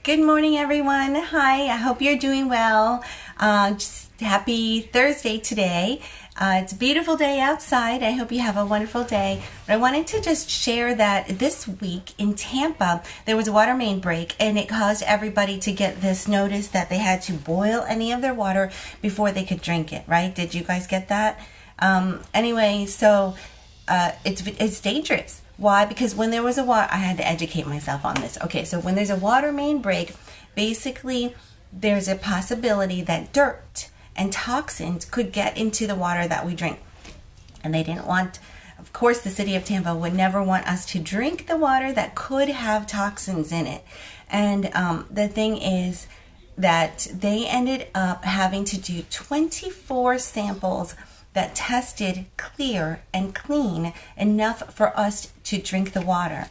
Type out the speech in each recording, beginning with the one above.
Good morning, everyone. Hi, I hope you're doing well. Just happy Thursday today. It's a beautiful day outside. I hope you have a wonderful day. But I wanted to just share that this week in Tampa, there was a water main break, and it caused everybody to get this notice that they had to boil any of their water before they could drink it, right? Did you guys get that? Anyway, so it's dangerous. Why? Because when there was I had to educate myself on this. Okay, so when there's a water main break, basically there's a possibility that dirt and toxins could get into the water that we drink. And they didn't want, of course, the city of Tampa would never want us to drink the water that could have toxins in it. And the thing is that they ended up having to do 24 samples that tested clear and clean enough for us to drink the water.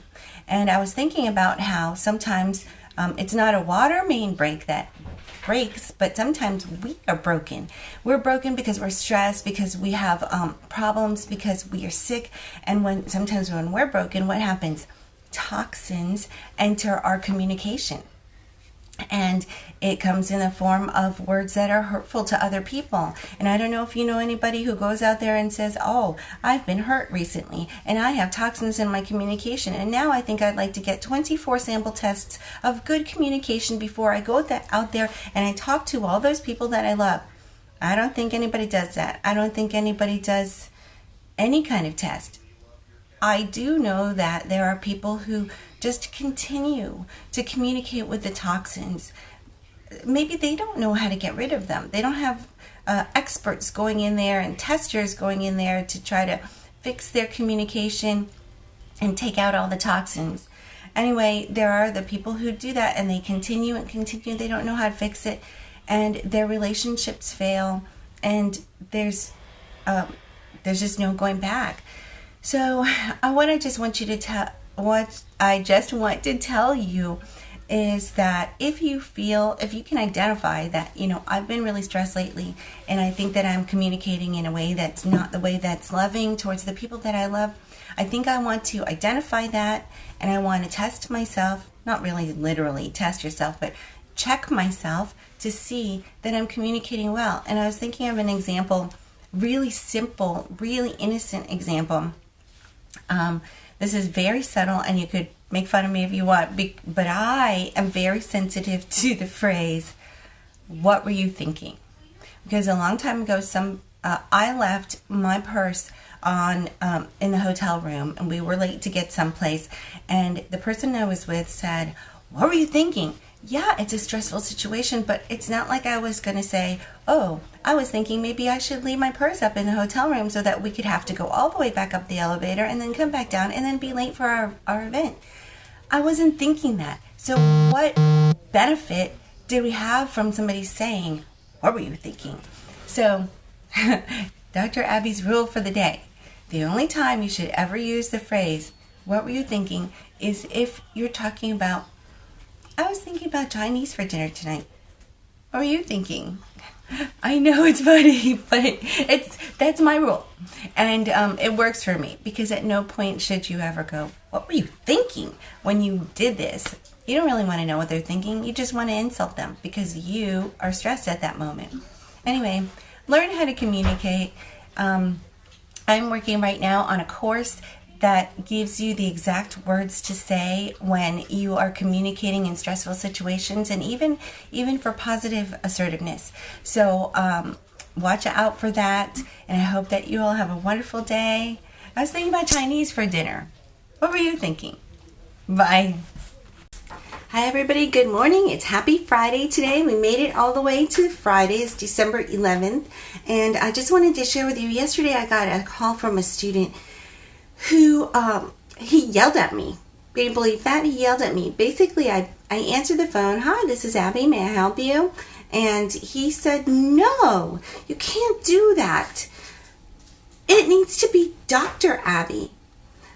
And I was thinking about how sometimes it's not a water main break that breaks, but sometimes we are broken. We're broken because we're stressed, because we have problems, because we are sick. And sometimes when we're broken, what happens? Toxins enter our communication. And it comes in the form of words that are hurtful to other people. And I don't know if you know anybody who goes out there and says, oh, I've been hurt recently and I have toxins in my communication. And now I think I'd like to get 24 sample tests of good communication before I go out there and I talk to all those people that I love. I don't think anybody does that. I don't think anybody does any kind of test. I do know that there are people who just continue to communicate with the toxins. Maybe they don't know how to get rid of them. They don't have experts going in there and testers going in there to try to fix their communication and take out all the toxins. Anyway, there are the people who do that and they continue and continue. They don't know how to fix it and their relationships fail and there's just no going back. So what I just want to tell you is that if you can identify that, I've been really stressed lately and I think that I'm communicating in a way that's not the way that's loving towards the people that I love, I think I want to identify that and I want to test myself, not really literally test yourself, but check myself to see that I'm communicating well. And I was thinking of an example, really simple, really innocent example. This is very subtle and you could make fun of me if you want, but I am very sensitive to the phrase, what were you thinking? Because a long time ago, I left my purse in the hotel room and we were late to get someplace and the person I was with said, what were you thinking? Yeah, it's a stressful situation, but it's not like I was going to say, oh, I was thinking maybe I should leave my purse up in the hotel room so that we could have to go all the way back up the elevator and then come back down and then be late for our event. I wasn't thinking that. So what benefit did we have from somebody saying, what were you thinking? So Dr. Abby's rule for the day, the only time you should ever use the phrase, what were you thinking, is if you're talking about, I was thinking about Chinese for dinner tonight. What were you thinking? I know it's funny, but that's my rule. And it works for me because at no point should you ever go, what were you thinking when you did this? You don't really want to know what they're thinking. You just want to insult them because you are stressed at that moment. Anyway, learn how to communicate. I'm working right now on a course that gives you the exact words to say when you are communicating in stressful situations and even for positive assertiveness. So watch out for that, and I hope that you all have a wonderful day. I was thinking about Chinese for dinner. What were you thinking? Bye. Hi everybody, good morning. It's Happy Friday today. We made it all the way to Friday. It's December 11th, and I just wanted to share with you, yesterday I got a call from a student who he yelled at me. Can you believe that? He yelled at me. Basically, I answered the phone. Hi, this is Abby. May I help you? And he said, no, you can't do that. It needs to be Dr. Abby.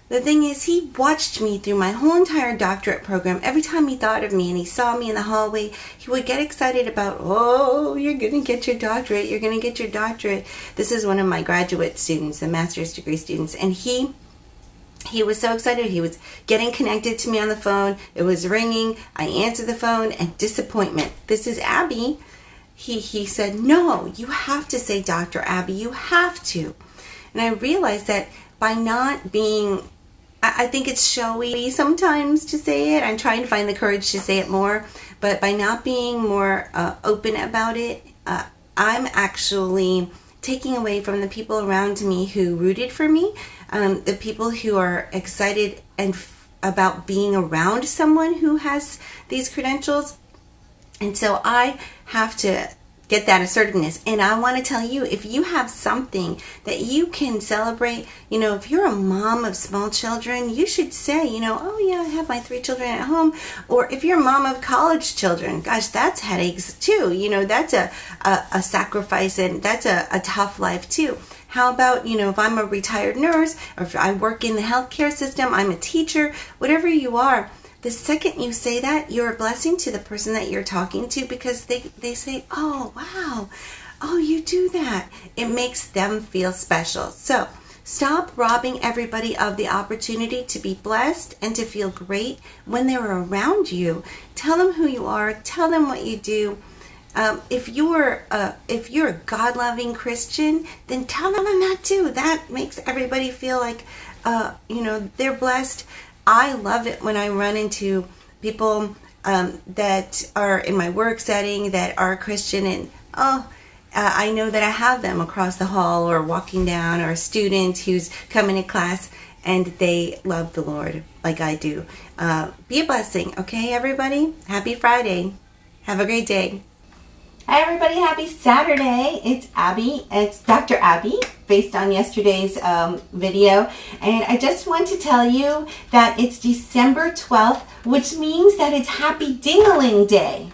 The thing is, he watched me through my whole entire doctorate program. Every time he thought of me and he saw me in the hallway, he would get excited about, oh, you're going to get your doctorate. You're going to get your doctorate. This is one of my graduate students, the master's degree students. And he He was so excited. He was getting connected to me on the phone. It was ringing. I answered the phone, and disappointment. This is Abby. He said, no, you have to say Dr. Abby. You have to. And I realized that by not being, I think it's showy sometimes to say it. I'm trying to find the courage to say it more. But by not being more open about it, I'm actually taking away from the people around me who rooted for me, the people who are excited and about being around someone who has these credentials. And so I have to get that assertiveness. And I want to tell you, if you have something that you can celebrate, if you're a mom of small children, you should say, oh yeah, I have my 3 children at home. Or if you're a mom of college children, gosh, that's headaches too. That's a sacrifice, and that's a tough life too. How about, if I'm a retired nurse, or if I work in the healthcare system, I'm a teacher, whatever you are, the second you say that, you're a blessing to the person that you're talking to, because they say, oh, wow, oh, you do that. It makes them feel special. So stop robbing everybody of the opportunity to be blessed and to feel great when they're around you. Tell them who you are. Tell them what you do. If you're a God-loving Christian, then tell them that too. That makes everybody feel like, they're blessed. I love it when I run into people that are in my work setting that are Christian, and I know that I have them across the hall or walking down, or a student who's coming to class and they love the Lord like I do. Be a blessing, okay, everybody? Happy Friday. Have a great day. Hi everybody, happy Saturday. It's Abby. It's Dr. Abby, based on yesterday's video. And I just want to tell you that it's December 12th, which means that it's Happy Ding-a-ling Day.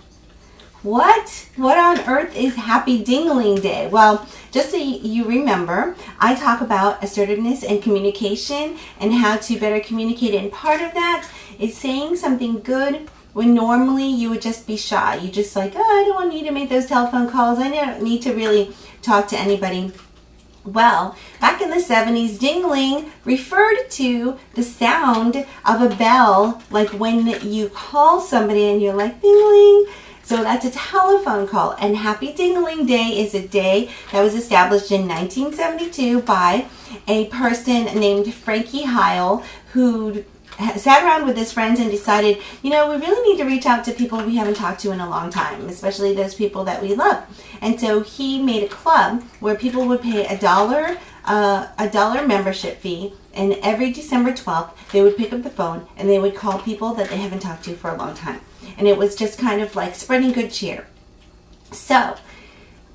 What? What on earth is Happy Ding-a-ling Day? Well, just so you remember, I talk about assertiveness and communication and how to better communicate. And part of that is saying something good when normally you would just be shy. You just like, I don't need to make those telephone calls. I don't need to really talk to anybody. Well, back in the 70s, ding-a-ling referred to the sound of a bell, like when you call somebody and you're like, ding-a-ling. So that's a telephone call. And Happy Ding-a-ling Day is a day that was established in 1972 by a person named Frankie Heil, who sat around with his friends and decided, we really need to reach out to people we haven't talked to in a long time, especially those people that we love. And so he made a club where people would pay a dollar membership fee, and every December 12th they would pick up the phone and they would call people that they haven't talked to for a long time. And it was just kind of like spreading good cheer. So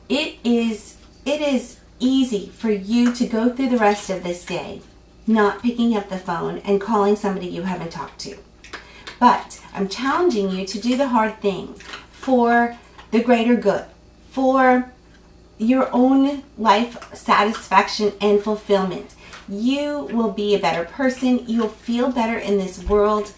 it is easy for you to go through the rest of this day not picking up the phone and calling somebody you haven't talked to. But I'm challenging you to do the hard thing for the greater good, for your own life satisfaction and fulfillment. You will be a better person. You'll feel better in this world.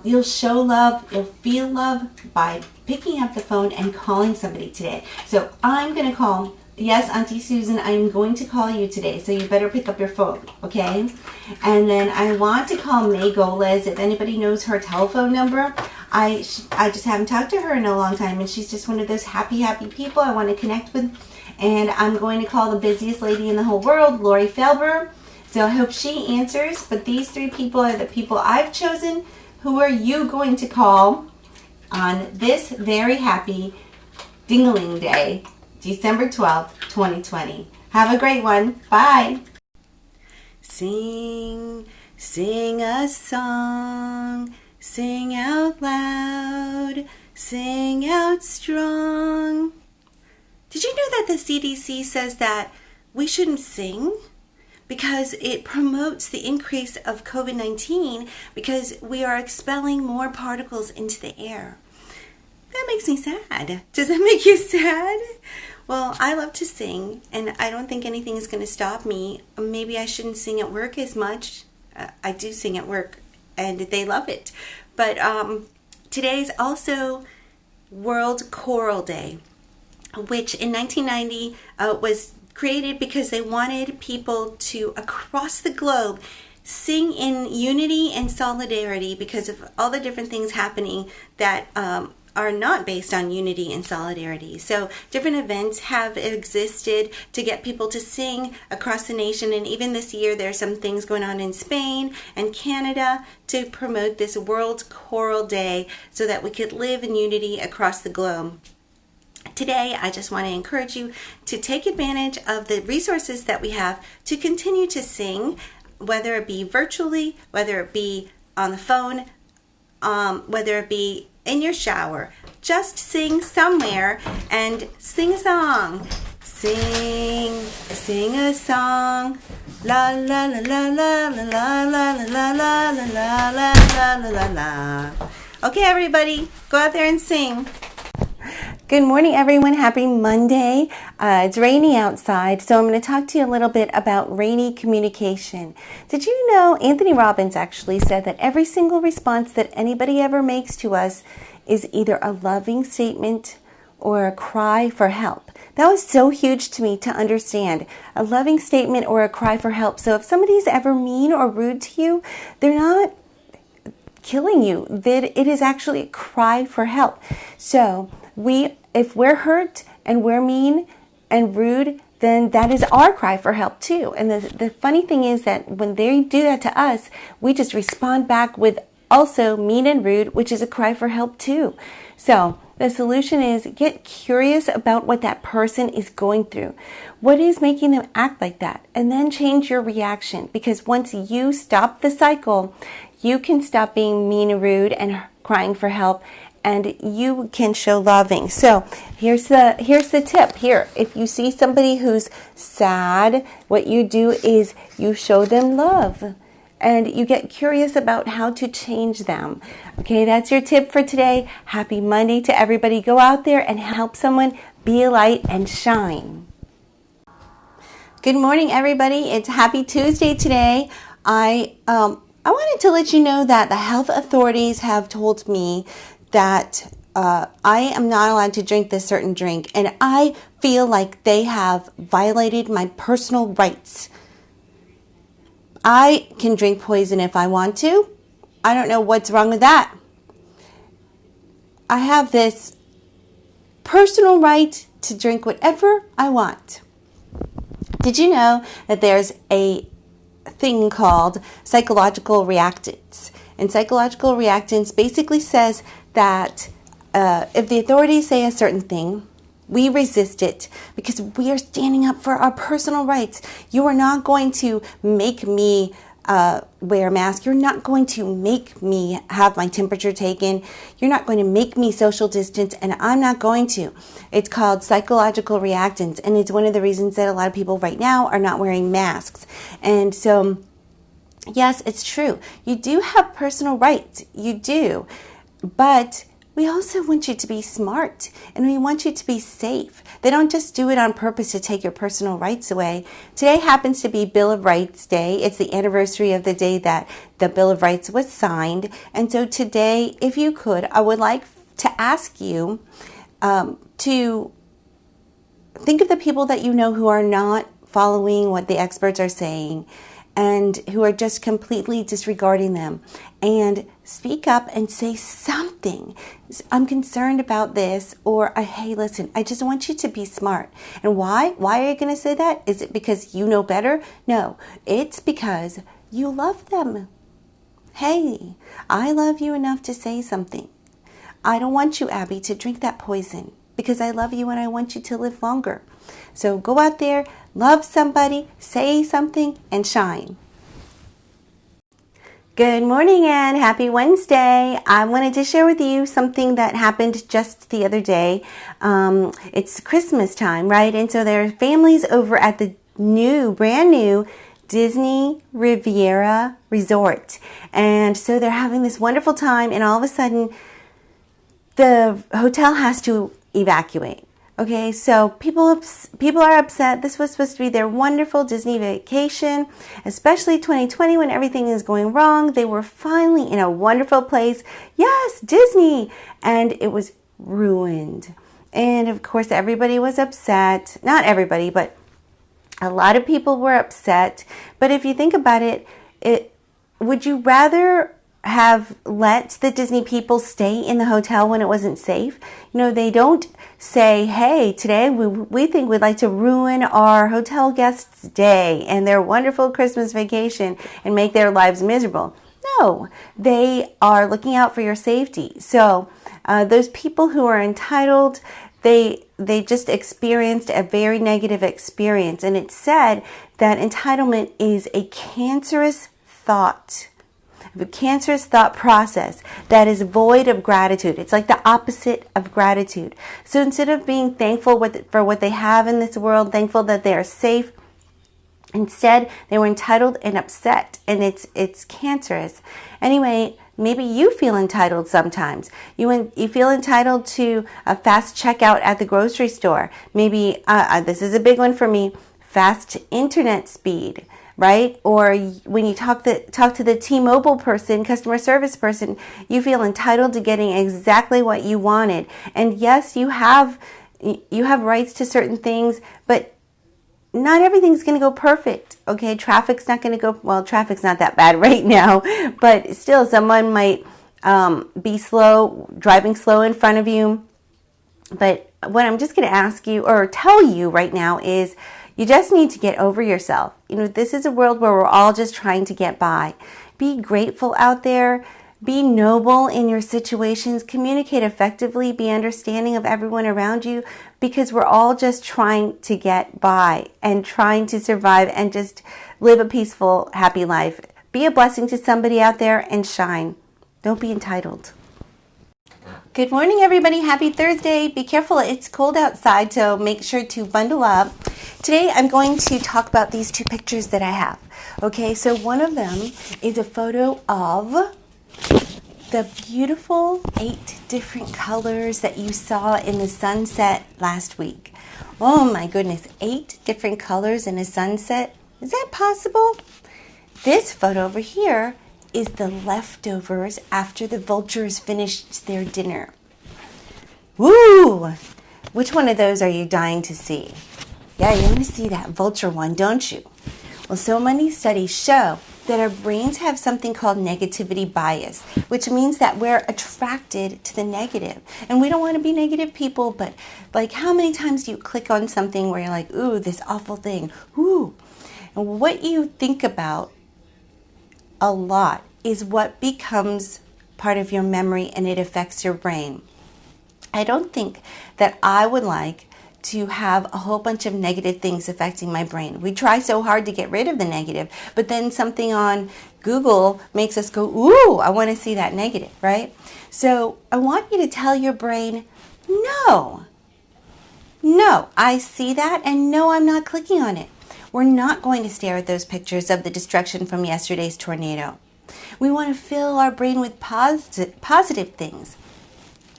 You'll show love. You'll feel love by picking up the phone and calling somebody today. So I'm going to call. Yes, Auntie Susan, I'm going to call you today, so you better pick up your phone, okay? And then I want to call May Golez. If anybody knows her telephone number, I just haven't talked to her in a long time, and she's just one of those happy people I want to connect with. And I'm going to call the busiest lady in the whole world, Lori Felber. So I hope she answers. But these 3 people are the people I've chosen. Who are you going to call on this very happy Ding-a-ling Day, December 12th, 2020. Have a great one. Bye. Sing a song, sing out loud, sing out strong. Did you know that the CDC says that we shouldn't sing because it promotes the increase of COVID-19 because we are expelling more particles into the air? That makes me sad. Does that make you sad? Well, I love to sing, and I don't think anything is going to stop me. Maybe I shouldn't sing at work as much. I do sing at work, and they love it. But today's also World Choral Day, which in 1990 was created because they wanted people to, across the globe, sing in unity and solidarity because of all the different things happening that are not based on unity and solidarity. So different events have existed to get people to sing across the nation, and even this year there are some things going on in Spain and Canada to promote this World Choral Day so that we could live in unity across the globe. Today, I just want to encourage you to take advantage of the resources that we have to continue to sing, whether it be virtually, whether it be on the phone, whether it be in your shower. Just sing somewhere and sing a song. Sing a song. La la la la la la la la la la la la la la la la. Okay, everybody, go out there and sing. Good morning, everyone. Happy Monday. It's rainy outside, so I'm going to talk to you a little bit about rainy communication. Did you know Anthony Robbins actually said that every single response that anybody ever makes to us is either a loving statement or a cry for help? That was so huge to me to understand. A loving statement or a cry for help. So if somebody's ever mean or rude to you, they're not killing you. It is actually a cry for help. So if we're hurt and we're mean and rude, then that is our cry for help too. And the funny thing is that when they do that to us, we just respond back with also mean and rude, which is a cry for help too. So the solution is get curious about what that person is going through. What is making them act like that? And then change your reaction, because once you stop the cycle, you can stop being mean and rude and crying for help, and you can show loving. So here's the tip here. If you see somebody who's sad, what you do is you show them love and you get curious about how to change them. Okay, that's your tip for today. Happy Monday to everybody. Go out there and help someone be a light and shine. Good morning, everybody. It's Happy Tuesday today. I wanted to let you know that the health authorities have told me that I am not allowed to drink this certain drink, and I feel like they have violated my personal rights. I can drink poison if I want to. I don't know what's wrong with that. I have this personal right to drink whatever I want. Did you know that there's a thing called psychological reactance? And psychological reactance basically says that if the authorities say a certain thing, we resist it because we are standing up for our personal rights. You are not going to make me wear a mask. You're not going to make me have my temperature taken. You're not going to make me social distance, and I'm not going to. It's called psychological reactance, and it's one of the reasons that a lot of people right now are not wearing masks. And so, yes, it's true. You do have personal rights. You do. But we also want you to be smart, and we want you to be safe. They don't just do it on purpose to take your personal rights away. Today happens to be Bill of Rights Day. It's the anniversary of the day that the Bill of Rights was signed. And so today, if you could, I would like to ask you to think of the people that you know who are not following what the experts are saying and who are just completely disregarding them, and speak up and say something. I'm concerned about this, or hey, listen, I just want you to be smart. And why? Why are you going to say that? Is it because you know better? No, it's because you love them. Hey, I love you enough to say something. I don't want you, Abby, to drink that poison because I love you and I want you to live longer. So go out there, love somebody, say something, and shine. Good morning and happy Wednesday. I wanted to share with you something that happened just the other day. It's Christmas time, right? And so there are families over at the brand new Disney Riviera Resort. And so they're having this wonderful time, and all of a sudden the hotel has to evacuate. Okay, so people are upset. This was supposed to be their wonderful Disney vacation, especially 2020 when everything is going wrong. They were finally in a wonderful place. Yes, Disney. And it was ruined. And of course, everybody was upset. Not everybody, but a lot of people were upset. But if you think about it, would you rather have let the Disney people stay in the hotel when it wasn't safe? They don't say, hey, today we think we'd like to ruin our hotel guests' day and their wonderful Christmas vacation and make their lives miserable. No, they are looking out for your safety. So those people who are entitled, they just experienced a very negative experience. And it's said that entitlement is a cancerous thought process that is void of gratitude. It's like the opposite of gratitude. So instead of being thankful for what they have in this world, thankful that they are safe, instead they were entitled and upset, and it's cancerous. Anyway, maybe you feel entitled sometimes. You feel entitled to a fast checkout at the grocery store. Maybe this is a big one for me: fast internet speed. Right? Or when you talk to the T-Mobile person, customer service person, you feel entitled to getting exactly what you wanted. And yes, you have rights to certain things, but not everything's going to go perfect. Okay, traffic's not going to go well. Traffic's not that bad right now, but still, someone might be driving slow in front of you. But what I'm just going to ask you or tell you right now is, you just need to get over yourself. This is a world where we're all just trying to get by. Be grateful out there. Be noble in your situations. Communicate effectively. Be understanding of everyone around you, because we're all just trying to get by and trying to survive and just live a peaceful, happy life. Be a blessing to somebody out there and shine. Don't be entitled. Good morning, everybody. Happy Thursday. Be careful. It's cold outside, so make sure to bundle up. Today, I'm going to talk about these two pictures that I have. Okay, so one of them is a photo of the beautiful 8 different colors that you saw in the sunset last week. Oh my goodness, 8 different colors in a sunset? Is that possible? This photo over here is the leftovers after the vultures finished their dinner. Woo! Which one of those are you dying to see? Yeah, you want to see that vulture one, don't you? Well, so many studies show that our brains have something called negativity bias, which means that we're attracted to the negative. And we don't want to be negative people, but like, how many times do you click on something where you're like, ooh, this awful thing, ooh. And what you think about a lot is what becomes part of your memory, and it affects your brain. I don't think that I would like to have a whole bunch of negative things affecting my brain. We try so hard to get rid of the negative, but then something on Google makes us go, ooh, I want to see that negative, right? So I want you to tell your brain, no, I see that, and no, I'm not clicking on it. We're not going to stare at those pictures of the destruction from yesterday's tornado. We want to fill our brain with positive things.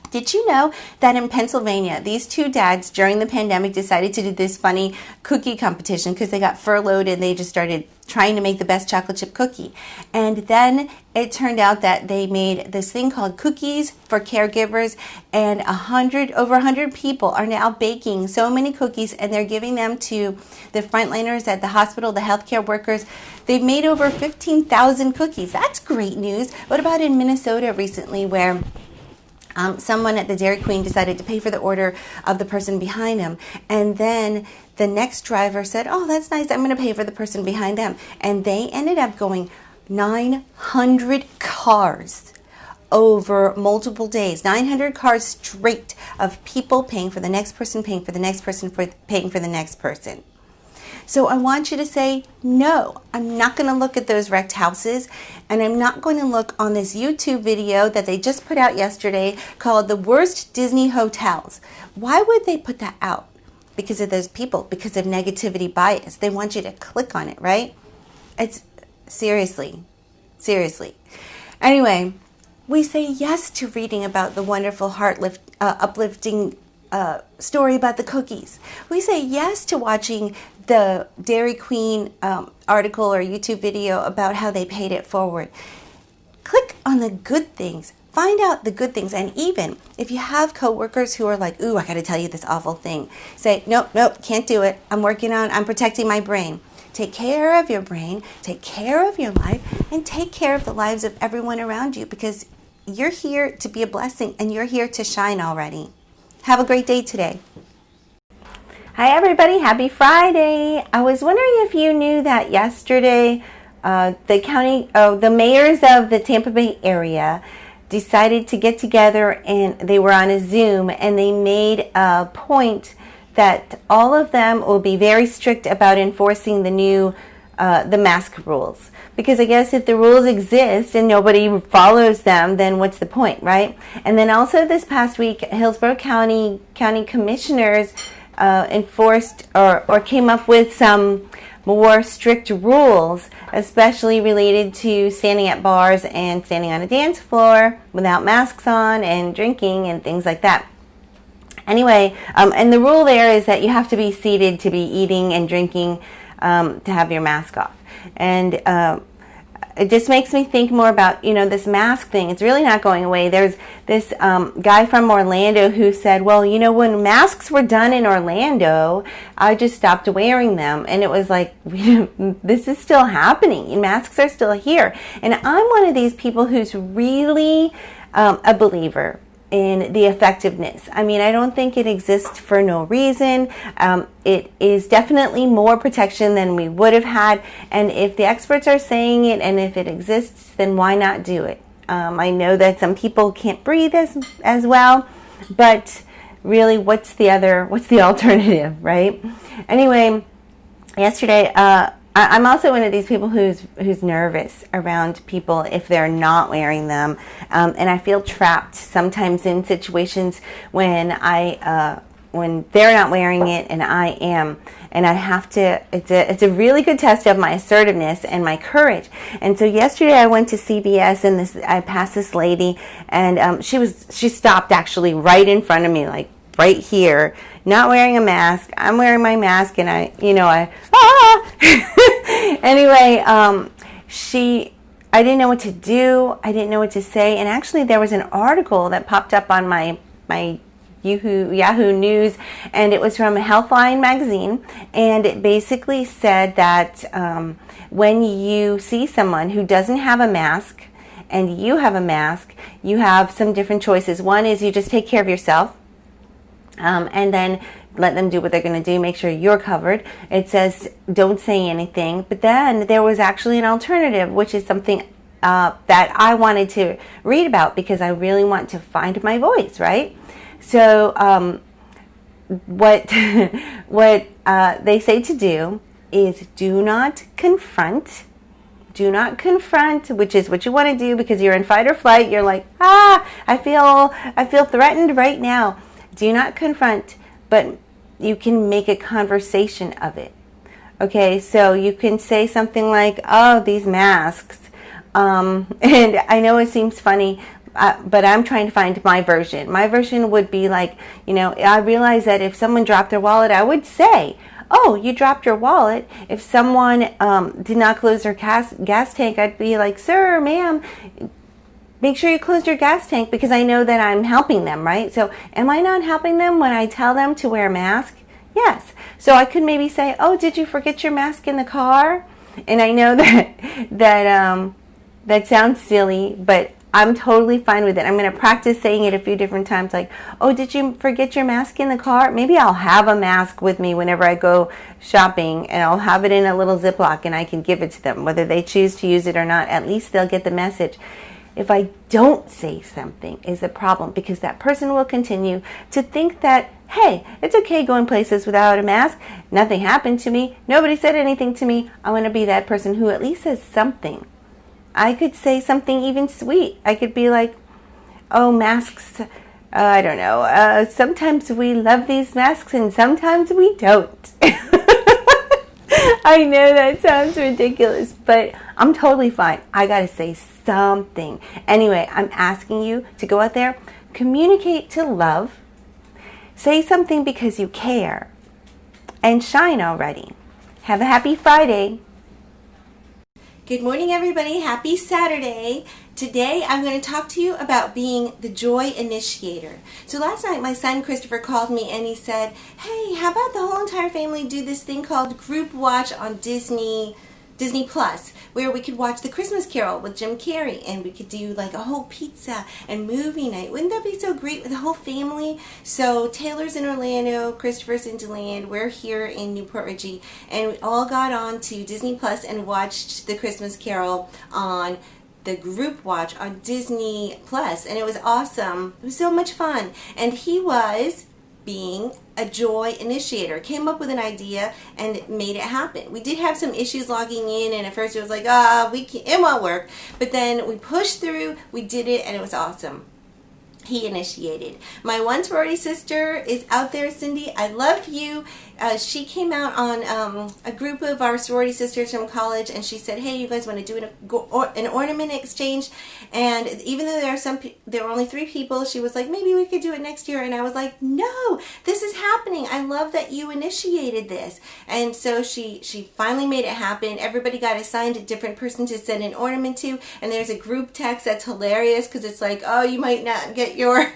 Did you know that in Pennsylvania, these 2 dads during the pandemic decided to do this funny cookie competition because they got furloughed and they just started trying to make the best chocolate chip cookie. And then it turned out that they made this thing called cookies for caregivers, and over 100 people are now baking so many cookies, and they're giving them to the frontliners at the hospital, the healthcare workers. They've made over 15,000 cookies. That's great news. What about in Minnesota recently, where someone at the Dairy Queen decided to pay for the order of the person behind him, and then the next driver said, oh, that's nice, I'm going to pay for the person behind them. And they ended up going 900 cars over multiple days, 900 cars straight of people paying for the next person, paying for the next person, paying for the next person. So I want you to say, no, I'm not going to look at those wrecked houses, and I'm not going to look on this YouTube video that they just put out yesterday called The Worst Disney Hotels. Why would they put that out? Because of those people, because of negativity bias. They want you to click on it, right? It's seriously. Anyway, we say yes to reading about the wonderful uplifting story about the cookies. We say yes to watching the Dairy Queen article or YouTube video about how they paid it forward. Click on the good things. Find out the good things. And even if you have coworkers who are like, ooh, I got to tell you this awful thing, say, nope, can't do it. I'm protecting my brain. take care of your brain, take care of your life, and take care of the lives of everyone around you, because you're here to be a blessing and you're here to shine already. Have a great day today. Hi everybody, happy Friday. I was wondering if you knew that yesterday the mayors of the Tampa Bay area decided to get together, and they were on a Zoom, and they made a point that all of them will be very strict about enforcing the mask rules. Because I guess if the rules exist and nobody follows them, then what's the point, right? And then also this past week, Hillsborough County commissioners enforced or came up with some more strict rules, especially related to standing at bars and standing on a dance floor without masks on and drinking and things like that. Anyway, and the rule there is that you have to be seated to be eating and drinking to have your mask off. And it just makes me think more about, this mask thing. It's really not going away. There's this guy from Orlando who said, well, when masks were done in Orlando, I just stopped wearing them. And it was like, this is still happening. Masks are still here. And I'm one of these people who's really a believer in the effectiveness. I mean, I don't think it exists for no reason. It is definitely more protection than we would have had. And if the experts are saying it, and if it exists, then why not do it? I know that some people can't breathe as well, but really, what's the alternative, right? Anyway, yesterday, I'm also one of these people who's nervous around people if they're not wearing them, and I feel trapped sometimes in situations when when they're not wearing it and I am, and I have to. It's a really good test of my assertiveness and my courage. And so yesterday I went to CVS, and I passed this lady, and she stopped actually right in front of me, like right here, not wearing a mask. I'm wearing my mask, and Anyway, I didn't know what to do. I didn't know what to say. And actually, there was an article that popped up on my Yahoo News, and it was from Healthline magazine. And it basically said that when you see someone who doesn't have a mask and you have a mask, you have some different choices. One is you just take care of yourself, and then let them do what they're going to do. Make sure you're covered. It says don't say anything. But then there was actually an alternative, which is something that I wanted to read about because I really want to find my voice, right? So what they say to do is do not confront. Do not confront, which is what you want to do because you're in fight or flight. You're like, I feel threatened right now. Do not confront, but you can make a conversation of it. Okay, so you can say something like, oh, these masks. And I know it seems funny, but I'm trying to find my version. My version would be like, I realize that if someone dropped their wallet, I would say, oh, you dropped your wallet. If someone did not close their gas tank, I'd be like, sir, ma'am, make sure you close your gas tank, because I know that I'm helping them, right? So am I not helping them when I tell them to wear a mask? Yes. So I could maybe say, oh, did you forget your mask in the car? And I know that sounds silly, but I'm totally fine with it. I'm going to practice saying it a few different times, like, oh, did you forget your mask in the car? Maybe I'll have a mask with me whenever I go shopping, and I'll have it in a little Ziploc, and I can give it to them. Whether they choose to use it or not, at least they'll get the message. If I don't say something is a problem, because that person will continue to think that, hey, it's okay going places without a mask. Nothing happened to me. Nobody said anything to me. I want to be that person who at least says something. I could say something even sweet. I could be like, oh, masks, I don't know. Sometimes we love these masks and sometimes we don't. I know that sounds ridiculous, but I'm totally fine. I got to say something. Anyway, I'm asking you to go out there, communicate to love, say something because you care, and shine already. Have a happy Friday. Good morning, everybody. Happy Saturday. Today, I'm going to talk to you about being the joy initiator. So last night, my son Christopher called me and he said, hey, how about the whole entire family do this thing called Group Watch on Disney Plus, where we could watch the Christmas Carol with Jim Carrey, and we could do like a whole pizza and movie night. Wouldn't that be so great with the whole family? So Taylor's in Orlando, Christopher's in DeLand, we're here in Newport Richey, and we all got on to Disney Plus and watched the Christmas Carol on the Group Watch on Disney Plus, and it was awesome. It was so much fun, and he was being a joy initiator, came up with an idea and made it happen. We did have some issues logging in, and at first it was like, it won't work, but then we pushed through, we did it, and it was awesome. He initiated. My one sorority sister is out there, Cindy. I love you. She came out on a group of our sorority sisters from college, and she said, hey, you guys want to do an ornament exchange? And even though there were only 3 people, she was like, maybe we could do it next year. And I was like, no, this is happening. I love that you initiated this. And so she finally made it happen. Everybody got assigned a different person to send an ornament to, and there's a group text that's hilarious because it's like, oh, you might not get your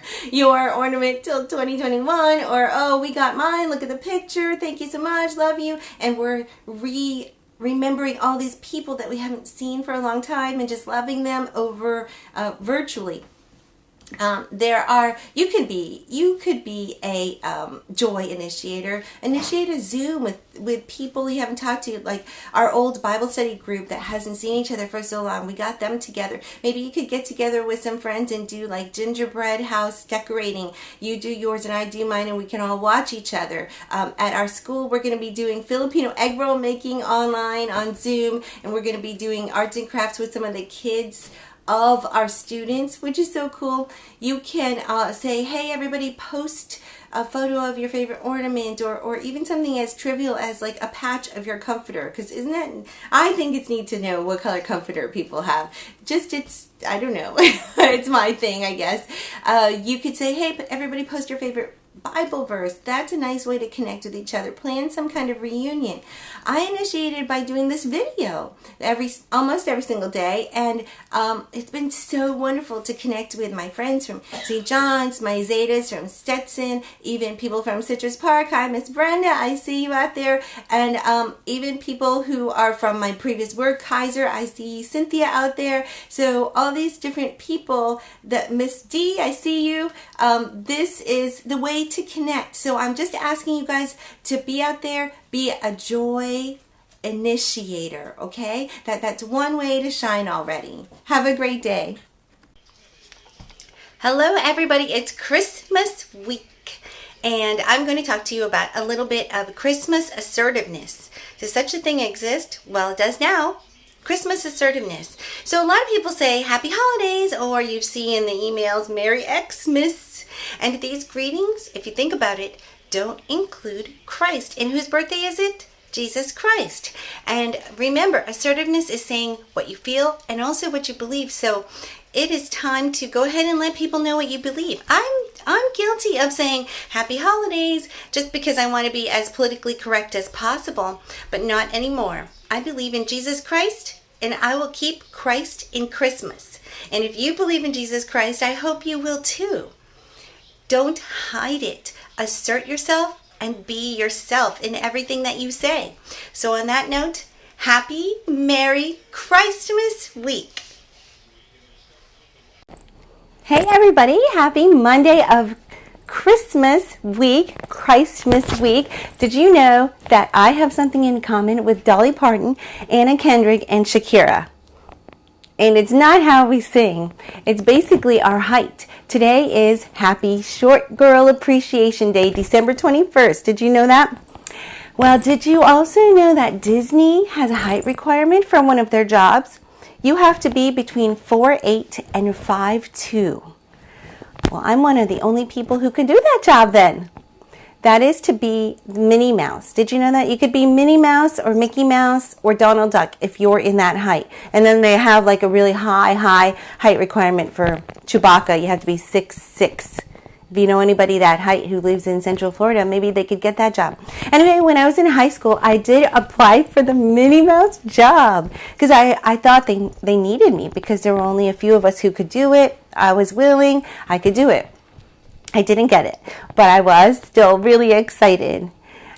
ornament till 2021, or oh, we got mine, look at the picture, thank you so much, love you. And we're remembering all these people that we haven't seen for a long time and just loving them over virtually. You could be a joy initiator. Initiate a Zoom with people you haven't talked to, like our old Bible study group that hasn't seen each other for so long. We got them together. Maybe you could get together with some friends and do like gingerbread house decorating. You do yours and I do mine, and we can all watch each other. At our school, we're going to be doing Filipino egg roll making online on Zoom, and we're going to be doing arts and crafts with some of the kids of our students, which is so cool. You can say, hey, everybody, post a photo of your favorite ornament, or even something as trivial as like a patch of your comforter, because I think it's neat to know what color comforter people have. I don't know, it's my thing, I guess. You could say, hey, everybody post your favorite Bible verse. That's a nice way to connect with each other. Plan some kind of reunion. I initiated by doing this video almost every single day, and it's been so wonderful to connect with my friends from St. John's, my Zetas from Stetson, even people from Citrus Park. Hi, Miss Brenda, I see you out there, and even people who are from my previous work, Kaiser, I see Cynthia out there. So all these different people, that Miss D, I see you. This is the way to connect. So I'm just asking you guys to be out there, be a joy initiator, okay? That's one way to shine already. Have a great day. Hello everybody, it's Christmas week, and I'm going to talk to you about a little bit of Christmas assertiveness. Does such a thing exist? Well, it does now. Christmas assertiveness. So a lot of people say happy holidays, or you see in the emails Merry Xmas. And these greetings, if you think about it, don't include Christ. And whose birthday is it? Jesus Christ. And remember, assertiveness is saying what you feel and also what you believe. So it is time to go ahead and let people know what you believe. I'm guilty of saying happy holidays just because I want to be as politically correct as possible, but not anymore. I believe in Jesus Christ, and I will keep Christ in Christmas. And if you believe in Jesus Christ, I hope you will too. Don't hide it. Assert yourself and be yourself in everything that you say. So on that note, happy, Merry Christmas week. Hey everybody, happy Monday of Christmas week, Christmas week. Did you know that I have something in common with Dolly Parton, Anna Kendrick, and Shakira? And it's not how we sing. It's basically our height. Today is Happy Short Girl Appreciation Day, December 21st. Did you know that? Well, did you also know that Disney has a height requirement for one of their jobs? You have to be between 4'8" and 5'2". Well, I'm one of the only people who can do that job then. That is to be Minnie Mouse. Did you know that? You could be Minnie Mouse or Mickey Mouse or Donald Duck if you're in that height. And then they have like a really high height requirement for Chewbacca. You have to be 6'6". If you know anybody that height who lives in Central Florida, maybe they could get that job. Anyway, when I was in high school, I did apply for the Minnie Mouse job because I thought they needed me because there were only a few of us who could do it. I was willing. I could do it. I didn't get it, but I was still really excited.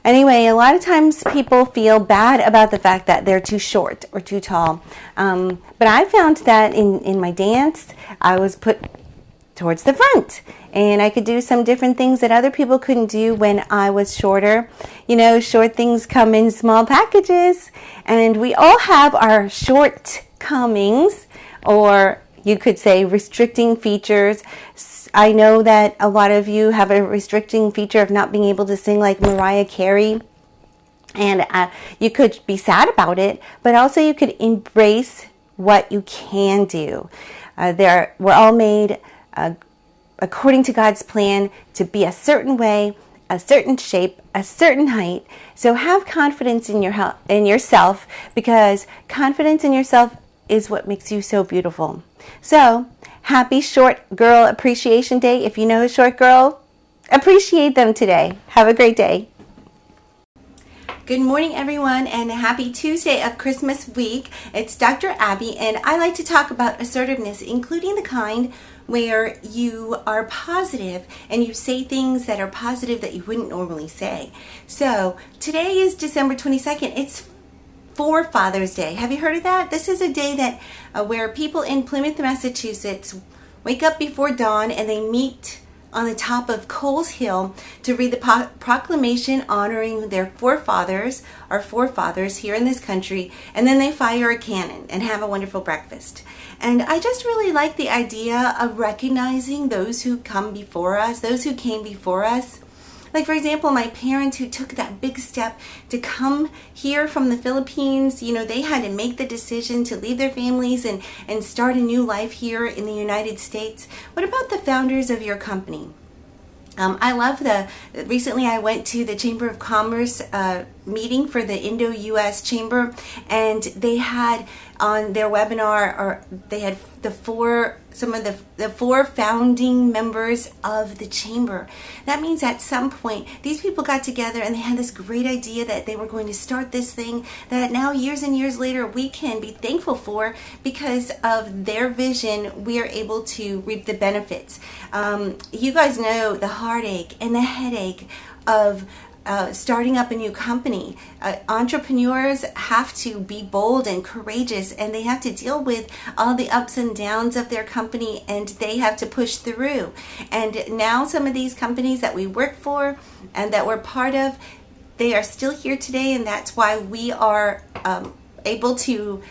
Anyway, a lot of times people feel bad about the fact that they're too short or too tall. But I found that in my dance, I was put towards the front. And I could do some different things that other people couldn't do when I was shorter. You know, short things come in small packages. And we all have our shortcomings, or you could say restricting features. I know that a lot of you have a restricting feature of not being able to sing like Mariah Carey. And you could be sad about it, but also you could embrace what you can do. We're all made according to God's plan to be a certain way, a certain shape, a certain height. So have confidence in yourself, because confidence in yourself is what makes you so beautiful. So happy Short Girl Appreciation Day. If you know a short girl, appreciate them today. Have a great day. Good morning, everyone, and happy Tuesday of Christmas week. It's Dr. Abby, and I like to talk about assertiveness, including the kind where you are positive and you say things that are positive that you wouldn't normally say. So today is December 22nd. It's for Father's Day. Have you heard of that? This is a day that where people in Plymouth, Massachusetts wake up before dawn and they meet on the top of Coles Hill to read the proclamation honoring their forefathers, our forefathers here in this country, and then they fire a cannon and have a wonderful breakfast. And I just really like the idea of recognizing those who come before us, those who came before us. Like, for example, my parents who took that big step to come here from the Philippines, you know, they had to make the decision to leave their families and start a new life here in the United States. What about the founders of your company? I love recently I went to the Chamber of Commerce meeting for the Indo-US Chamber, and they had on their webinar, or they had the four founding members of the chamber. That means at some point these people got together and they had this great idea that they were going to start this thing that now years and years later we can be thankful for. Because of their vision, we are able to reap the benefits. You guys know the heartache and the headache of starting up a new company. Entrepreneurs have to be bold and courageous, and they have to deal with all the ups and downs of their company, and they have to push through. And now some of these companies that we work for and that we're part of, they are still here today, and that's why we are able to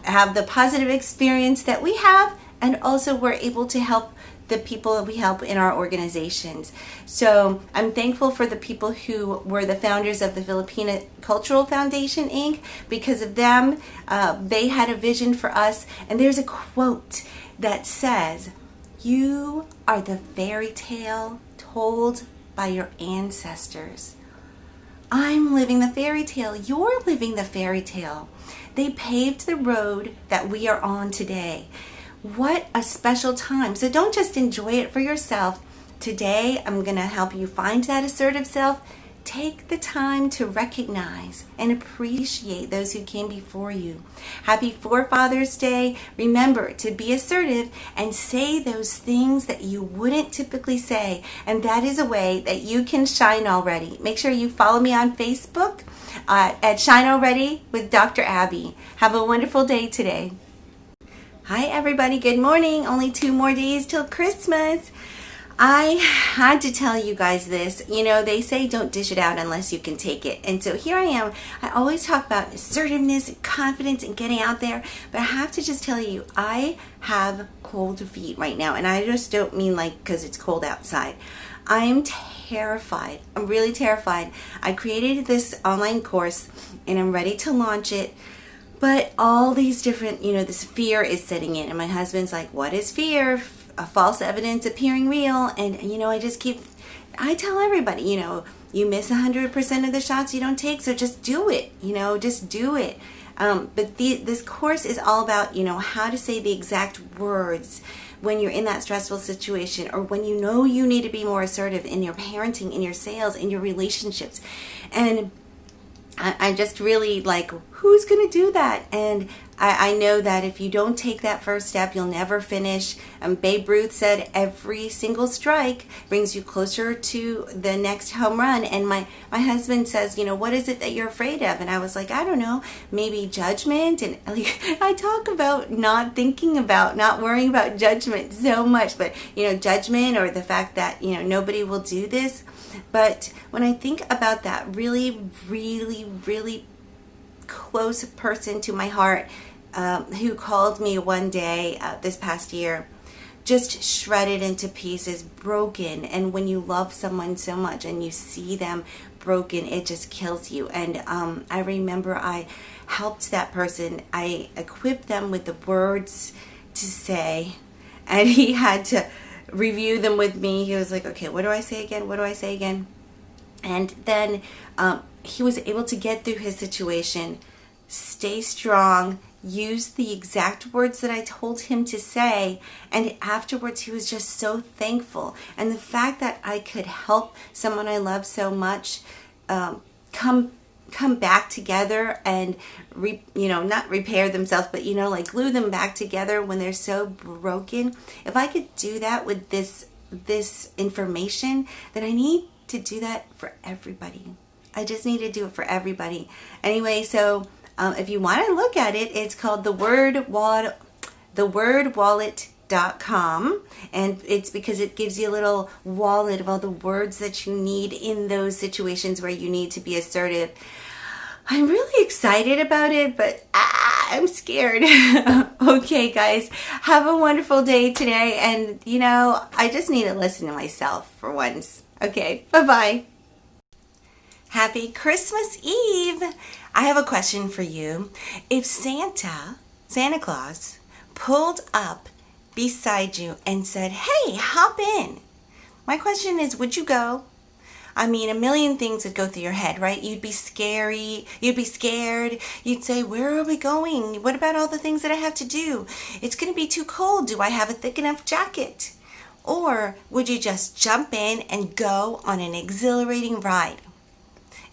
have the positive experience that we have, and also we're able to help the people that we help in our organizations. So I'm thankful for the people who were the founders of the Filipina Cultural Foundation, Inc. Because of them, they had a vision for us. And there's a quote that says, "You are the fairy tale told by your ancestors." I'm living the fairy tale. You're living the fairy tale. They paved the road that we are on today. What a special time. So don't just enjoy it for yourself. Today, I'm going to help you find that assertive self. Take the time to recognize and appreciate those who came before you. Happy Forefathers Day. Remember to be assertive and say those things that you wouldn't typically say. And that is a way that you can shine already. Make sure you follow me on Facebook at Shine Already with Dr. Abby. Have a wonderful day today. Hi everybody, good morning. Only 2 more days till Christmas. I had to tell you guys this. You know, they say don't dish it out unless you can take it. And so here I am. I always talk about assertiveness and confidence and getting out there. But I have to just tell you, I have cold feet right now. And I just don't mean like because it's cold outside. I'm terrified. I'm really terrified. I created this online course and I'm ready to launch it. But all these different, this fear is setting in. And my husband's like, what is fear? False evidence appearing real. And, I tell everybody, you miss 100% of the shots you don't take. So just do it, just do it. But this course is all about, how to say the exact words when you're in that stressful situation, or when you know you need to be more assertive in your parenting, in your sales, in your relationships. And I'm just really like, who's going to do that? And I know that if you don't take that first step, you'll never finish. Babe Ruth said every single strike brings you closer to the next home run. And my husband says, what is it that you're afraid of? And I was like, I don't know, maybe judgment. And like, I talk about not worrying about judgment so much, but judgment, or the fact that nobody will do this. But when I think about that really, really, really close person to my heart, who called me one day this past year, just shredded into pieces, broken. And when you love someone so much and you see them broken, it just kills you. And I remember I helped that person. I equipped them with the words to say, and he had to review them with me. He was like, okay, what do I say again? What do I say again? And then he was able to get through his situation, stay strong, use the exact words that I told him to say, and afterwards he was just so thankful. And the fact that I could help someone I love so much come back together and not repair themselves, but like glue them back together when they're so broken. If I could do that with this information, then I need to do that for everybody. I just need to do it for everybody. Anyway, so if you want to look at it, it's called thewordwallet.com, and it's because it gives you a little wallet of all the words that you need in those situations where you need to be assertive. I'm really excited about it, but I'm scared. Okay, guys, have a wonderful day today, and I just need to listen to myself for once. Okay, bye-bye. Happy Christmas Eve! I have a question for you. If Santa Claus, pulled up beside you and said, hey, hop in, my question is, would you go? I mean, a million things would go through your head, right? You'd be scared. You'd say, where are we going? What about all the things that I have to do? It's going to be too cold. Do I have a thick enough jacket? Or would you just jump in and go on an exhilarating ride?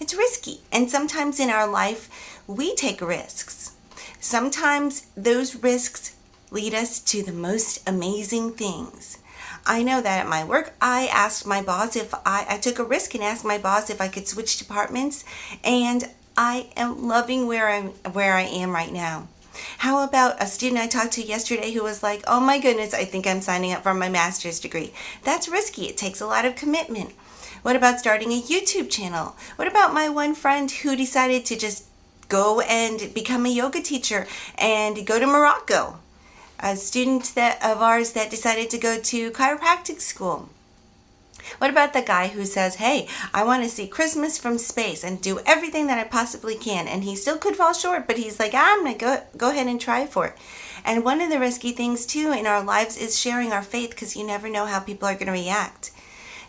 It's risky, and sometimes in our life, we take risks. Sometimes those risks lead us to the most amazing things. I know that at my work, I asked my boss if I took a risk and asked my boss if I could switch departments, and I am loving where I am right now. How about a student I talked to yesterday who was like, oh my goodness, I think I'm signing up for my master's degree. That's risky. It takes a lot of commitment. What about starting a YouTube channel? What about my one friend who decided to just go and become a yoga teacher and go to Morocco? A student of ours that decided to go to chiropractic school. What about the guy who says, hey, I want to see Christmas from space and do everything that I possibly can, and he still could fall short, but he's like, I'm going to go ahead and try for it. And one of the risky things too in our lives is sharing our faith, because you never know how people are going to react.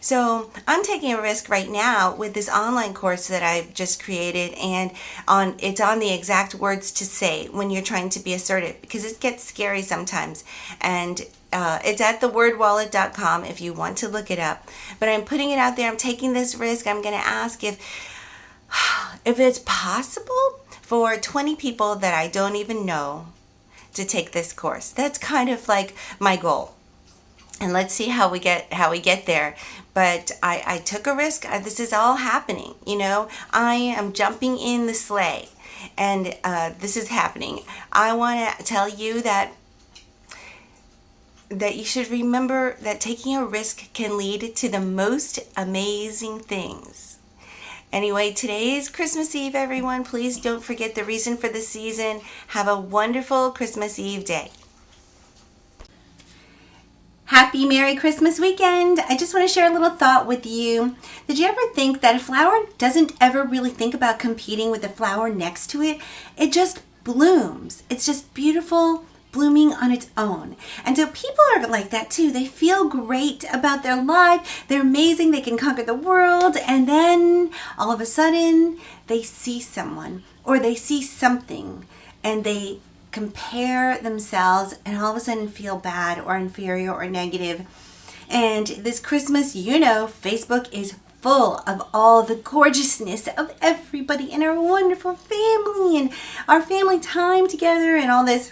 So I'm taking a risk right now with this online course that I've just created, and it's on the exact words to say when you're trying to be assertive, because it gets scary sometimes. And it's at thewordwallet.com if you want to look it up. But I'm putting it out there. I'm taking this risk. I'm going to ask if it's possible for 20 people that I don't even know to take this course. That's kind of like my goal. And let's see how we get there. But I took a risk. This is all happening. I am jumping in the sleigh, and this is happening. I want to tell you that you should remember that taking a risk can lead to the most amazing things. Anyway, today's Christmas Eve, everyone. Please don't forget the reason for the season. Have a wonderful Christmas Eve day. Happy Merry Christmas weekend! I just want to share a little thought with you. Did you ever think that a flower doesn't ever really think about competing with the flower next to it? It just blooms. It's just beautiful, blooming on its own. And so people are like that too. They feel great about their life. They're amazing. They can conquer the world. And then all of a sudden they see someone or they see something, and they compare themselves and all of a sudden feel bad or inferior or negative. And this Christmas, Facebook is full of all the gorgeousness of everybody and our wonderful family and our family time together and all this.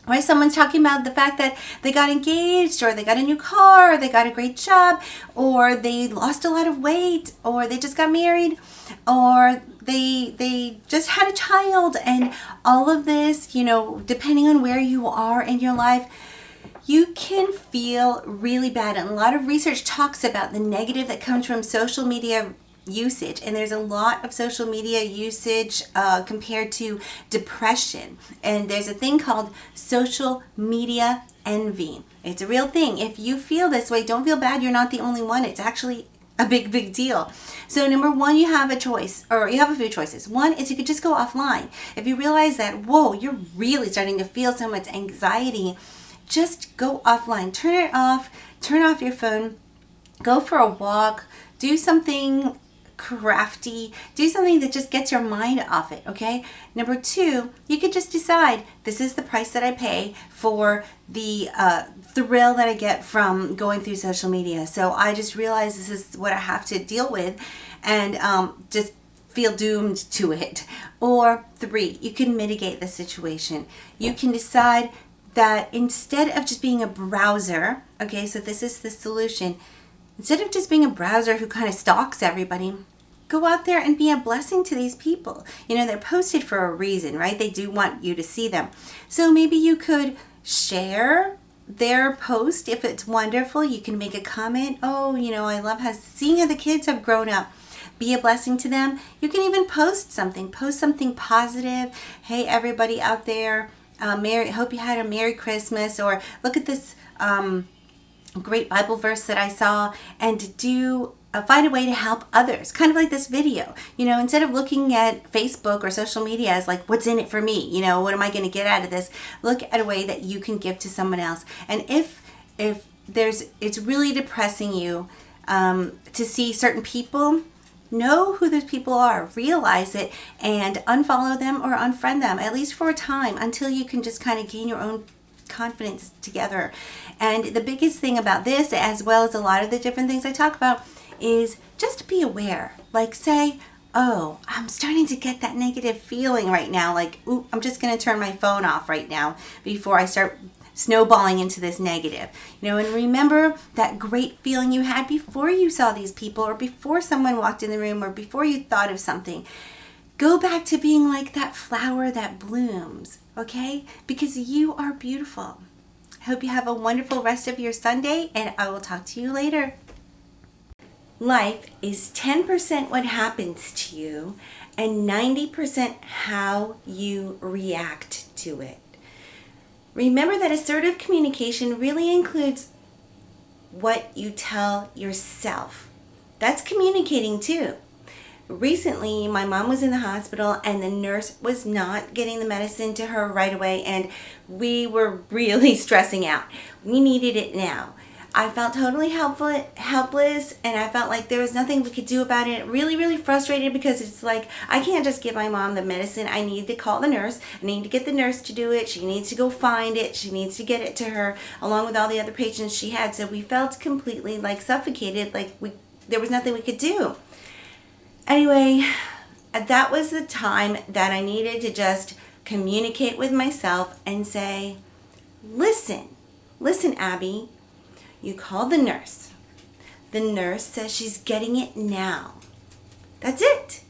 Right? Someone's talking about the fact that they got engaged, or they got a new car, or they got a great job, or they lost a lot of weight, or they just got married, or they just had a child. And all of this, depending on where you are in your life, you can feel really bad. And a lot of research talks about the negative that comes from social media usage, and there's a lot of social media usage compared to depression. And there's a thing called social media envy. It's a real thing. If you feel this way, don't feel bad. You're not the only one. It's actually a big deal. So number one, you have a choice, or you have a few choices. One is you could just go offline. If you realize that, whoa, you're really starting to feel so much anxiety, just go offline. Turn it off. Turn off your phone. Go for a walk. Do something crafty. Do something that just gets your mind off it, okay? Number two, you could just decide, this is the price that I pay for the thrill that I get from going through social media. So I just realize this is what I have to deal with, and just feel doomed to it. Or three, you can mitigate the situation. You can decide that instead of just being a browser, okay, so this is the solution. Instead of just being a browser who kind of stalks everybody, go out there and be a blessing to these people. They're posted for a reason, right? They do want you to see them. So maybe you could share their post. If it's wonderful, you can make a comment. Oh, I love seeing how the kids have grown up. Be a blessing to them. You can even post something positive. Hey, everybody out there, hope you had a Merry Christmas, or look at this great Bible verse that I saw, and find a way to help others, kind of like this video. Instead of looking at Facebook or social media as like, what's in it for me? What am I going to get out of this? Look at a way that you can give to someone else. And if it's really depressing you to see certain people, know who those people are, realize it, and unfollow them or unfriend them, at least for a time, until you can just kind of gain your own confidence together. And the biggest thing about this, as well as a lot of the different things I talk about, is just be aware. Like, say, oh, I'm starting to get that negative feeling right now. Like, ooh, I'm just going to turn my phone off right now before I start snowballing into this negative. And remember that great feeling you had before you saw these people, or before someone walked in the room, or before you thought of something. Go back to being like that flower that blooms, okay? Because you are beautiful. I hope you have a wonderful rest of your Sunday, and I will talk to you later. Life is 10% what happens to you and 90% how you react to it. Remember that assertive communication really includes what you tell yourself. That's communicating too. Recently, my mom was in the hospital and the nurse was not getting the medicine to her right away, and we were really stressing out. We needed it now. I felt totally helpless, and I felt like there was nothing we could do about it. Really frustrated, because it's like, I can't just give my mom the medicine. I need to call the nurse. I need to get the nurse to do it. She needs to go find it. She needs to get it to her, along with all the other patients she had. So we felt completely like suffocated, like there was nothing we could do. Anyway, that was the time that I needed to just communicate with myself and say, listen, Abby, you call the nurse. The nurse says she's getting it now. That's it.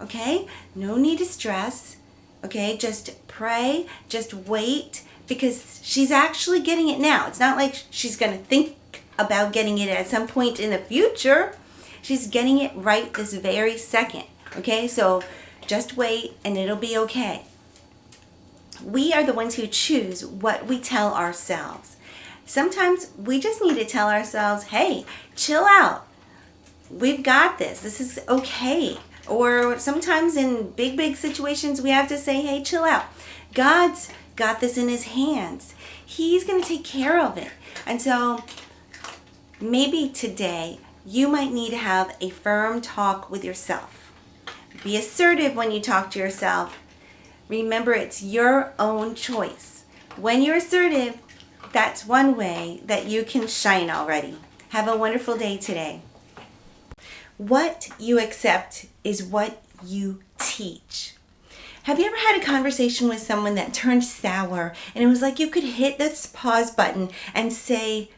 Okay? No need to stress. Okay? Just pray. Just wait. Because she's actually getting it now. It's not like she's going to think about getting it at some point in the future. She's getting it right this very second. Okay? So just wait, and it'll be okay. We are the ones who choose what we tell ourselves. Sometimes we just need to tell ourselves, hey, chill out. We've got this. This is okay. Or sometimes in big situations, we have to say, hey, chill out. God's got this in his hands. He's going to take care of it. And so maybe today you might need to have a firm talk with yourself. Be assertive when you talk to yourself. Remember, it's your own choice. When you're assertive, that's one way that you can shine already. Have a wonderful day today. What you accept is what you teach. Have you ever had a conversation with someone that turned sour and it was like you could hit this pause button and say,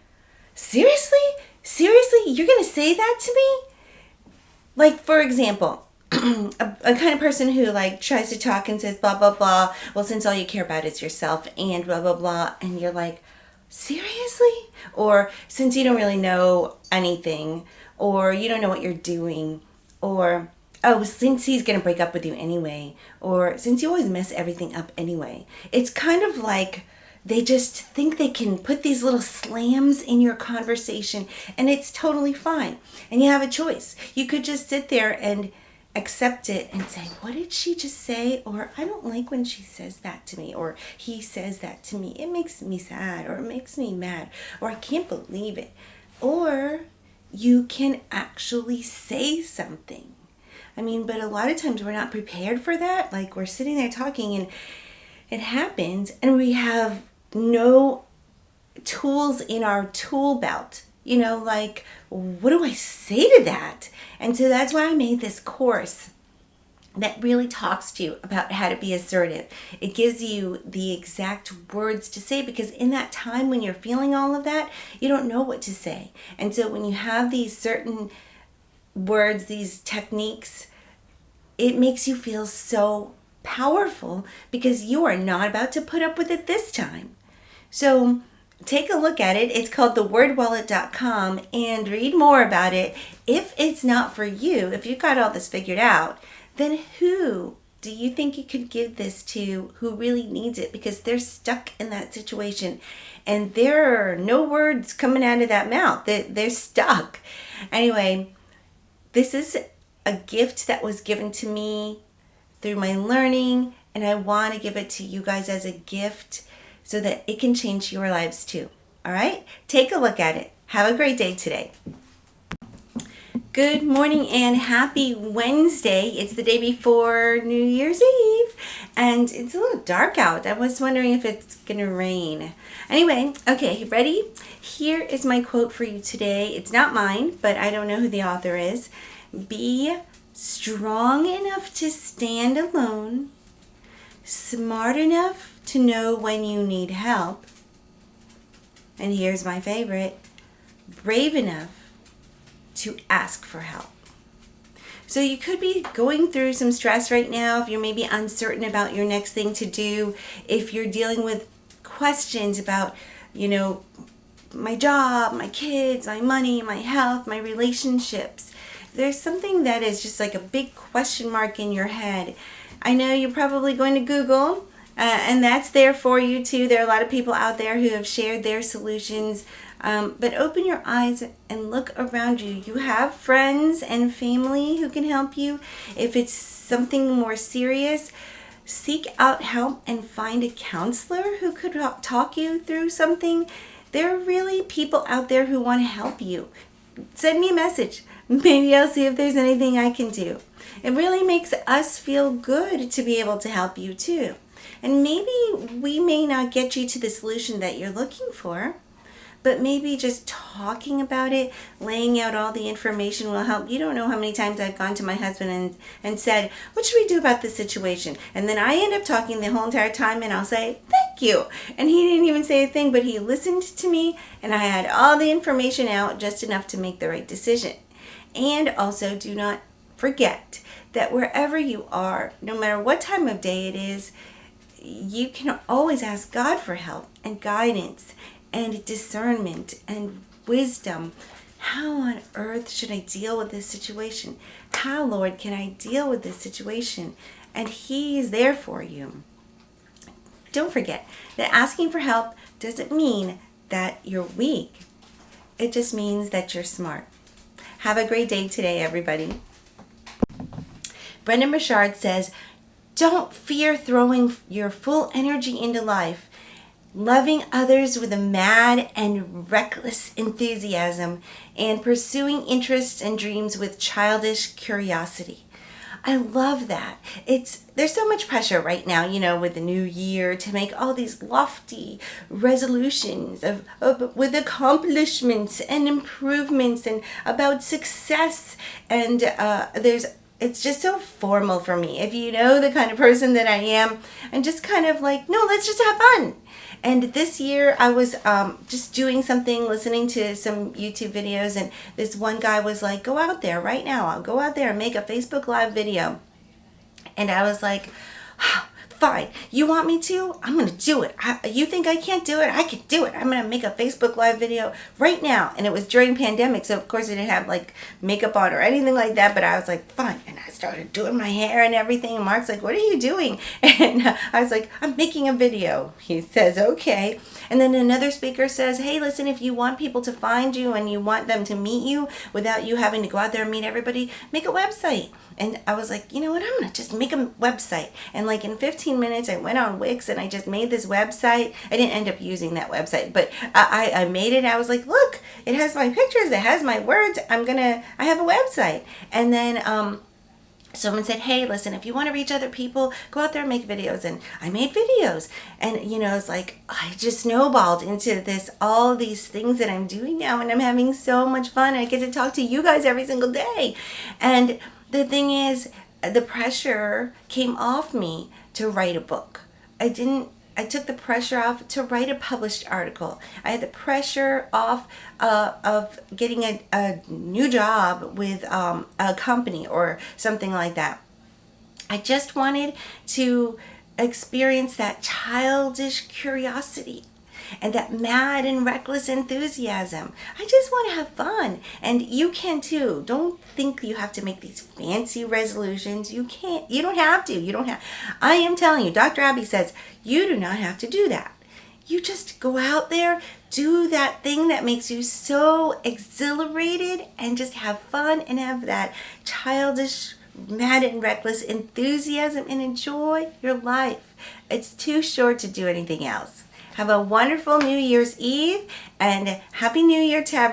seriously? Seriously? You're going to say that to me? Like, for example, a kind of person who like tries to talk and says blah, blah, blah. Well, since all you care about is yourself and blah, blah, blah. And you're like, seriously? Or since you don't really know anything, or you don't know what you're doing, or oh, since he's going to break up with you anyway, or since you always mess everything up anyway. It's kind of like they just think they can put these little slams in your conversation, and it's totally fine. And you have a choice. You could just sit there and accept it and say, what did she just say? Or I don't like when she says that to me, or he says that to me. It makes me sad, or it makes me mad, or I can't believe it. Or you can actually say something. I mean, but a lot of times we're not prepared for that. Like, we're sitting there talking and it happens and we have no tools in our tool belt. You know, like, what do I say to that? And so that's why I made this course that really talks to you about how to be assertive. It gives you the exact words to say, because in that time when you're feeling all of that, you don't know what to say. And so when you have these certain words, these techniques, it makes you feel so powerful because you are not about to put up with it this time. So take a look at it. It's called thewordwallet.com and read more about it. If it's not for you, if you got all this figured out, then who do you think you could give this to who really needs it? Because they're stuck in that situation and there are no words coming out of that mouth. They're stuck. Anyway, this is a gift that was given to me through my learning, and I want to give it to you guys as a gift so that it can change your lives too. All right? Take a look at it. Have a great day today. Good morning and happy Wednesday. It's the day before New Year's Eve and it's a little dark out. I was wondering if it's going to rain. Anyway, okay, ready? Here is my quote for you today. It's not mine, but I don't know who the author is. Be strong enough to stand alone, smart enough to know when you need help, and here's my favorite, brave enough to ask for help. So you could be going through some stress right now if you're maybe uncertain about your next thing to do, if you're dealing with questions about, my job, my kids, my money, my health, my relationships. There's something that is just like a big question mark in your head. I know you're probably going to Google, and that's there for you too. There are a lot of people out there who have shared their solutions. But open your eyes and look around you. You have friends and family who can help you. If it's something more serious, seek out help and find a counselor who could talk you through something. There are really people out there who want to help you. Send me a message. Maybe I'll see if there's anything I can do. It really makes us feel good to be able to help you too. And maybe we may not get you to the solution that you're looking for, but maybe just talking about it, laying out all the information will help. You don't know how many times I've gone to my husband and said, what should we do about this situation? And then I end up talking the whole entire time and I'll say, thank you. And he didn't even say a thing, but he listened to me and I had all the information out just enough to make the right decision. And also do not forget that wherever you are, no matter what time of day it is, you can always ask God for help and guidance and discernment and wisdom. How on earth should I deal with this situation? How, Lord, can I deal with this situation? And He is there for you. Don't forget that asking for help doesn't mean that you're weak. It just means that you're smart. Have a great day today, everybody. Brendan Burchard says, don't fear throwing your full energy into life, loving others with a mad and reckless enthusiasm, and pursuing interests and dreams with childish curiosity. I love that. There's so much pressure right now, with the new year to make all these lofty resolutions with accomplishments and improvements and about success. And it's just so formal for me. If you know the kind of person that I am, and just kind of like, no, let's just have fun. And this year I was just doing something, listening to some YouTube videos, and this one guy was like, go out there right now. I'll go out there and make a Facebook Live video. And I was like, fine, you want me to? I'm going to do it. You think I can't do it? I can do it. I'm going to make a Facebook Live video right now. And it was during pandemic, so of course I didn't have like makeup on or anything like that, but I was like, fine. And I started doing my hair and everything. And Mark's like, what are you doing? And I was like, I'm making a video. He says, okay. And then another speaker says, hey, listen, if you want people to find you and you want them to meet you without you having to go out there and meet everybody, make a website. And I was like, you know what, I'm going to just make a website. And like in 15 minutes, I went on Wix and I just made this website. I didn't end up using that website, but I made it. I was like, look, it has my pictures. It has my words. I have a website. And then someone said, hey, listen, if you want to reach other people, go out there and make videos. And I made videos. And, it's like I just snowballed into all these things that I'm doing now. And I'm having so much fun. I get to talk to you guys every single day. And the thing is, the pressure came off me to write a book. I took the pressure off to write a published article. I had the pressure off of getting a new job with a company or something like that. I just wanted to experience that childish curiosity and that mad and reckless enthusiasm. I just want to have fun. And you can too. Don't think you have to make these fancy resolutions. You can't. You don't have to. I am telling you, Dr. Abby says, you do not have to do that. You just go out there, do that thing that makes you so exhilarated, and just have fun and have that childish, mad and reckless enthusiasm and enjoy your life. It's too short to do anything else. Have a wonderful New Year's Eve and Happy New Year to everyone.